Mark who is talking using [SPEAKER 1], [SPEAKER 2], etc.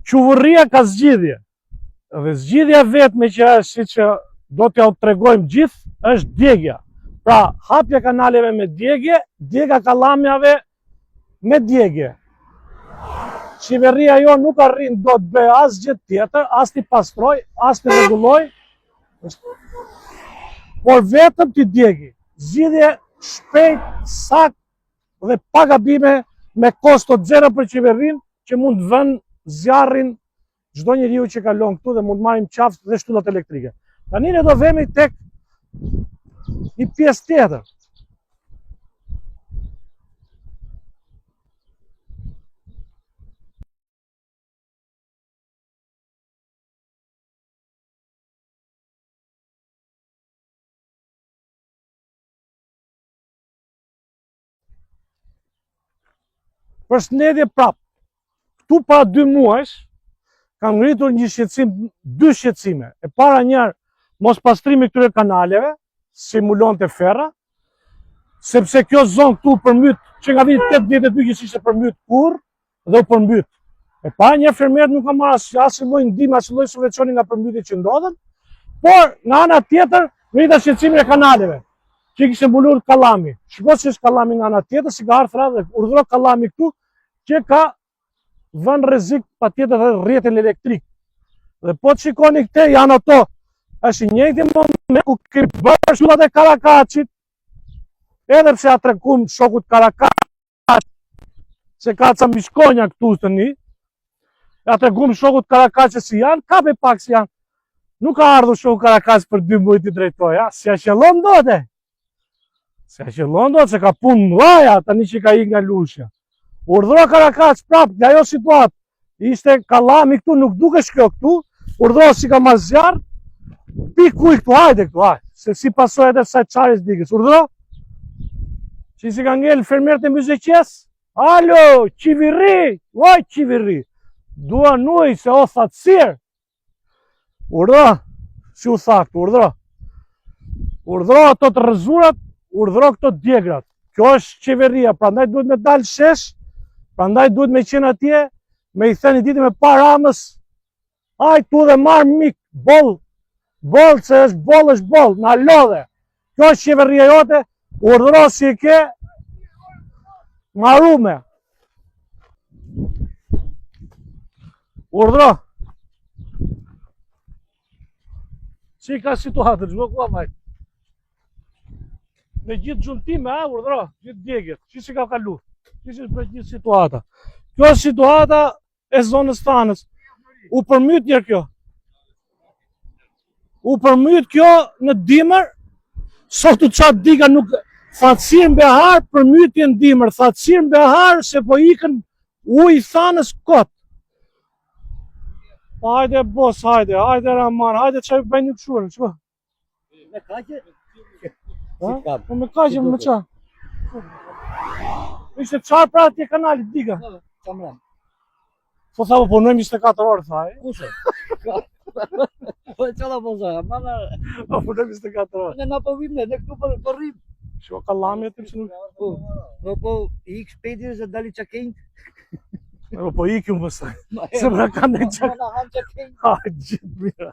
[SPEAKER 1] Quvërria ka zgjidhje. Dhe zgjidhja vetme që është, si që do t'ja tregojmë gjithë, është djegja. Pra, hapja kanaleve me djegje, djega kalamjave me djegje. Qeveria jo nuk arrin do të bëj as gjë tjetër, as t'i pastroj, as t'i rregulloj, por vetëm t'i djegi. Zgjidhje shpejt, sakt dhe pa gabime, me kosto zero për qeverinë, që mund të vënë zjarrin çdo njeriu që kalon këtu dhe mund marrim qafë dhe shtyllat elektrike. Tani ne do vemi tek një pjesë tjetër. Përshëndetje prap. Këtu para 2 muajsh kam ngritur një shqetësim, 2 shqetësime. E para njërë, mos pastrimi këtyre kanaleve, simulon të ferra, sepse kjo zonë këtu përmbyt, që nga vitin 82 që ishte përmbyt kur, dhe u përmbyt. E para një fermerët nuk ka marrë asë lloj ndihmë, asë lloj subvencioni nga përmbytjet që ndodhen, por nga ana tjetër, ngrita shqetësimin e kanaleve, që kishte mbulur kallami. Shiko që është kallami nga ana tjetër, si ka ardhur radhë, urdhëro kallami këtu, që ka vën rrezik patjetër edhe rrjetin elektrik. Dhe po të shikoni këte janë ato, është i njëjti moment ku kemi bërë shullat e Karakaqit, edhe pse ja treguam shokut Karakaq, se ka ca mishkonja këtu tani, ja treguam shokut Karakaq si janë, ka me pak si janë. Nuk ka ardhur shoku Karakaq për 2 muaj të drejtoj, si a qellon dot e. Si a qellon dot se ka punë mëdha tani që ka ikë nga lushja. Urdhëro Karakaq prap nga ajo situatë. Ishte kallami këtu, nuk dukesh kjo këtu. Urdhëro si ka marrë zjarr. Pikuj këtu, hajde këtu, hajde. Se si pasojë edhe kësaj çarës digës. Urdhëro. Që si ka ngel fermerët e Myzeqes. Alo, qiviri, oj qiviri. Dua nuj se o thatësirë. Urdhëro, si u thakë, urdhëro. Urdhëro ato të rrezurat, urdhëro këto djegrat. Kjo është qeveria, prandaj duhet me dalë shesh. Prandaj duhet me qenë atje, me i thënë ditë me pa Ramës, aj tu dhe marë mik, boll, që është boll, na lodhe. Kjo është qeveria jote, urdhëro si e ke, marume. Urdhëro. Si ka situatë, gjë ku amaj. Me gjithë gjunëtime, urdhëro, gjithë djegjet, që si ka kalu. Që si për gjithë situata. Kjo është situata e zonës tanës. U përmyt njërë kjo. U përmyt kjo në dimër, sotu qatë diga nuk... Thatësirë në behar, përmytje në dimër. Thatësirë në behar, se po ikën ujë thanës kotë. Hajde bos, hajde Raman, hajde që bëj një këshurën, që?
[SPEAKER 2] Me kaqe?
[SPEAKER 1] Po me kaqe, me qa? Ishte qarë pra atje kanalit, diga?
[SPEAKER 2] Kamra.
[SPEAKER 1] Po tha po punojmë 24 orë, tha, e?
[SPEAKER 2] Kuse? Po qëla po zoja, mana...
[SPEAKER 1] Po punojmë 24 orë.
[SPEAKER 2] Ne na po vim ne këtu po rrim.
[SPEAKER 1] Shko kalami aty që nuk...
[SPEAKER 2] Po ik shpejti se dali qakejnë.
[SPEAKER 1] Po ikim mësaj. Se më kanë në qakejnë. Ha, gjithë mira.